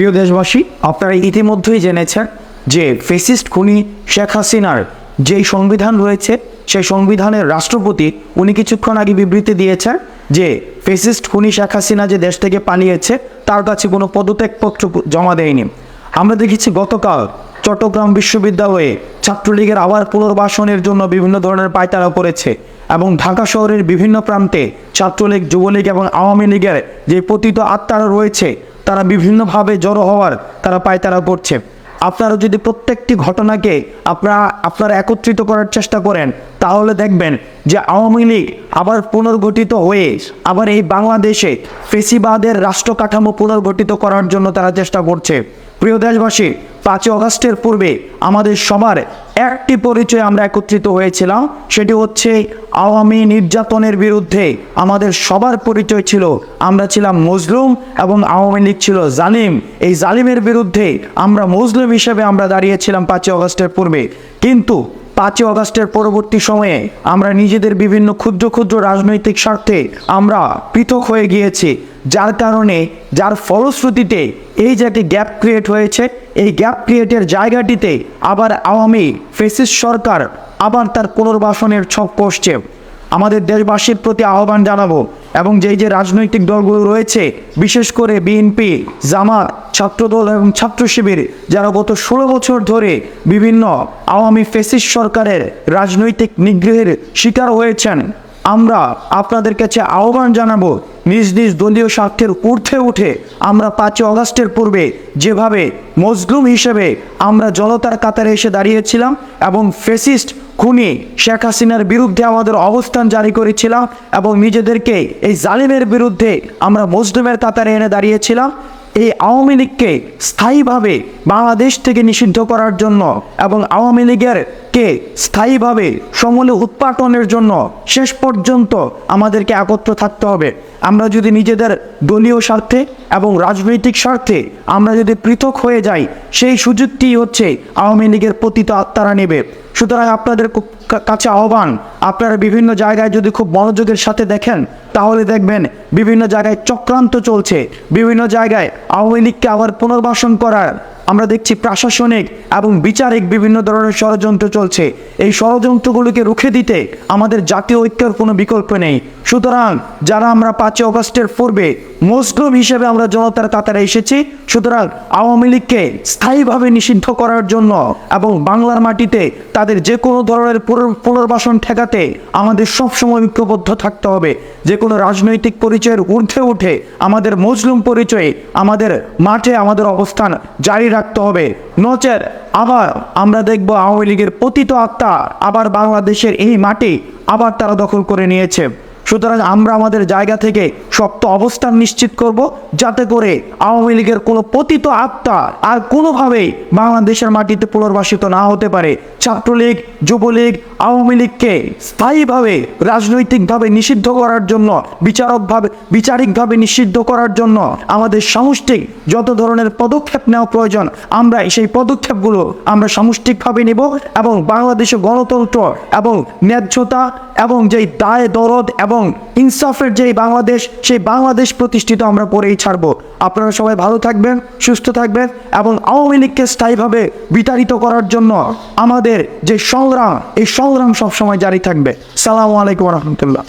প্রিয় দেশবাসী, আপনারা ইতিমধ্যেই জেনেছেন যে ফ্যাসিস্ট খুনি শেখ হাসিনার যেই সংবিধান রয়েছে সেই সংবিধানের রাষ্ট্রপতি উনি কিছুক্ষণ আগে বিবৃতি দিয়েছেন যে ফ্যাসিস্ট খুনি শেখ হাসিনা যে দেশ থেকে পালিয়েছে তার কাছে কোনো পদত্যাগপত্র জমা দেয়নি। আমরা দেখেছি গতকাল চট্টগ্রাম বিশ্ববিদ্যালয়ে ছাত্রলীগের আবার পুনর্বাসনের জন্য বিভিন্ন ধরনের পায়তারা করেছে এবং ঢাকা শহরের বিভিন্ন প্রান্তে ছাত্রলীগ, যুবলীগ এবং আওয়ামী লীগের যে পতিত আত্মারা রয়েছে তারা বিভিন্নভাবে জড়ো হওয়ার তারা পায়তারা করছে। আপনারা যদি প্রত্যেকটি ঘটনাকে আপনারা একত্রিত করার চেষ্টা করেন তাহলে দেখবেন যে আওয়ামী লীগ আবার পুনর্গঠিত হয়ে আবার এই বাংলাদেশে ফেসিবাদের রাষ্ট্র কাঠামো পুনর্গঠিত করার জন্য তারা চেষ্টা করছে। প্রিয় দেশবাসী, 5 আগস্টের পূর্বে আমাদের সবার একটি পরিচয় আমরা একত্রিত হয়েছিলাম, সেটি হচ্ছে আওয়ামী নির্যাতনের বিরুদ্ধে আমাদের সবার পরিচয় ছিল আমরা ছিলাম মজলুম এবং আওয়ামী লীগ ছিল জালিম। এই জালিমের বিরুদ্ধে আমরা মজলুম হিসেবে আমরা দাঁড়িয়েছিলাম 5 আগস্টের পূর্বে। কিন্তু 5 আগস্টের পরবর্তী সময়ে আমরা নিজেদের বিভিন্ন ক্ষুদ্র ক্ষুদ্র রাজনৈতিক স্বার্থে আমরা পৃথক হয়ে গিয়েছি, যার ফলশ্রুতিতে এই যে একটি গ্যাপ ক্রিয়েট হয়েছে, এই গ্যাপ ক্রিয়েটের জায়গাটিতে আবার আওয়ামী ফ্যাসিস্ট সরকার আবার তার পুনর্বাসনের ছক কষছে। আমাদের দেশবাসীর প্রতি আহ্বান জানাবো এবং যে রাজনৈতিক দলগুলো রয়েছে, বিশেষ করে বিএনপি, জামাত, ছাত্রদল এবং ছাত্র শিবির, যারা গত 16 বছর ধরে বিভিন্ন আওয়ামী ফ্যাসিস্ট সরকারের রাজনৈতিক নিগ্রহের শিকার হয়েছেন, আমরা আপনাদের কাছে আহ্বান জানাবো নিজ নিজ দলীয় স্বার্থের ঊর্ধ্বে উঠে আমরা 5 আগস্টের পূর্বে যেভাবে মজলুম হিসেবে আমরা জনতার কাতারে এসে দাঁড়িয়েছিলাম এবং ফ্যাসিস্ট খুনি শেখ হাসিনার বিরুদ্ধে আমাদের অবস্থান জারি করেছিলাম এবং নিজেদেরকে এই জালিমের বিরুদ্ধে আমরা মজলুমের কাতারে এনে দাঁড়িয়েছিলাম, এই আওয়ামী লীগকে স্থায়ীভাবে বাংলাদেশ থেকে নিষিদ্ধ করার জন্য এবং আওয়ামী লীগের স্থায়ীভাবে সমূলে উৎপাটনের জন্য শেষ পর্যন্ত আমাদেরকে একত্র থাকতে হবে। আমরা যদি নিজেদের দলীয় স্বার্থে এবং রাজনৈতিক স্বার্থে আমরা যদি পৃথক হয়ে যাই, সেই সুযোগটি হচ্ছে আওয়ামী লীগের পতিত আত্মারা নেবে। সুতরাং আপনাদের কাছে আহ্বান, আপনারা বিভিন্ন জায়গায় যদি খুব মনোযোগের সাথে দেখেন তাহলে দেখবেন বিভিন্ন জায়গায় চক্রান্ত চলছে, বিভিন্ন জায়গায় আওয়ামী লীগকে আবার পুনর্বাসন করার আমরা দেখছি প্রশাসনিক এবং বিচারিক বিভিন্ন ধরনের ষড়যন্ত্র চলছে। এই ষড়যন্ত্রগুলোকে রুখে দিতে আমাদের জাতীয় ঐক্যের কোনো বিকল্প নেই। সুতরাং যারা আমরা 5 আগস্টের পূর্বে মজলুম হিসেবে আমরা জনতার কাতারে এসেছি, সুতরাং আওয়ামী লীগকে স্থায়ীভাবে নিষিদ্ধ করার জন্য এবং বাংলার মাটিতে তাদের যে কোনো ধরনের পুনর্বাসন ঠেকাতে আমাদের সবসময় ঐক্যবদ্ধ থাকতে হবে। যে কোনো রাজনৈতিক পরিচয়ের ঊর্ধ্বে উঠে আমাদের মজলুম পরিচয়ে আমাদের মাঠে আমাদের অবস্থান জারি রাখতে হবে। নচেত আবার আমরা দেখব আওয়ামী লীগের পতিত আত্মা আবার বাংলাদেশের এই মাটি আবার তারা দখল করে নিয়েছে। সুতরাং আমরা আমাদের জায়গা থেকে শক্ত অবস্থান নিশ্চিত করব, যাতে করে আওয়ামী লীগের কোনো পতিত আত্মা আর কোনোভাবেই বাংলাদেশের মাটিতে পুনর্বাসিত না হতে পারে। ছাত্রলীগ, যুবলীগ, আওয়ামী লীগকে স্থায়ীভাবে রাজনৈতিকভাবে নিষিদ্ধ করার জন্য, বিচারিকভাবে নিষিদ্ধ করার জন্য আমাদের সামষ্টিক যত ধরনের পদক্ষেপ নেওয়া প্রয়োজন আমরা সেই পদক্ষেপগুলো আমরা সামষ্টিকভাবে নেব এবং বাংলাদেশে গণতন্ত্র এবং ন্যায্যতা এবং যেই দায় দরদ এবং ইনসাফের যেই বাংলাদেশ, সেই বাংলাদেশ প্রতিষ্ঠিত আমরা করেই ছাড়ব। আপনারা সবাই ভালো থাকবেন, সুস্থ থাকবেন এবং আওয়ামী লীগকে স্থায়ীভাবে বিতাড়িত করার জন্য আমাদের যে সংগ্রাম, এই সংগ্রাম সবসময় জারি থাকবে। সালামু আলাইকুম রহমতুল্লাহ।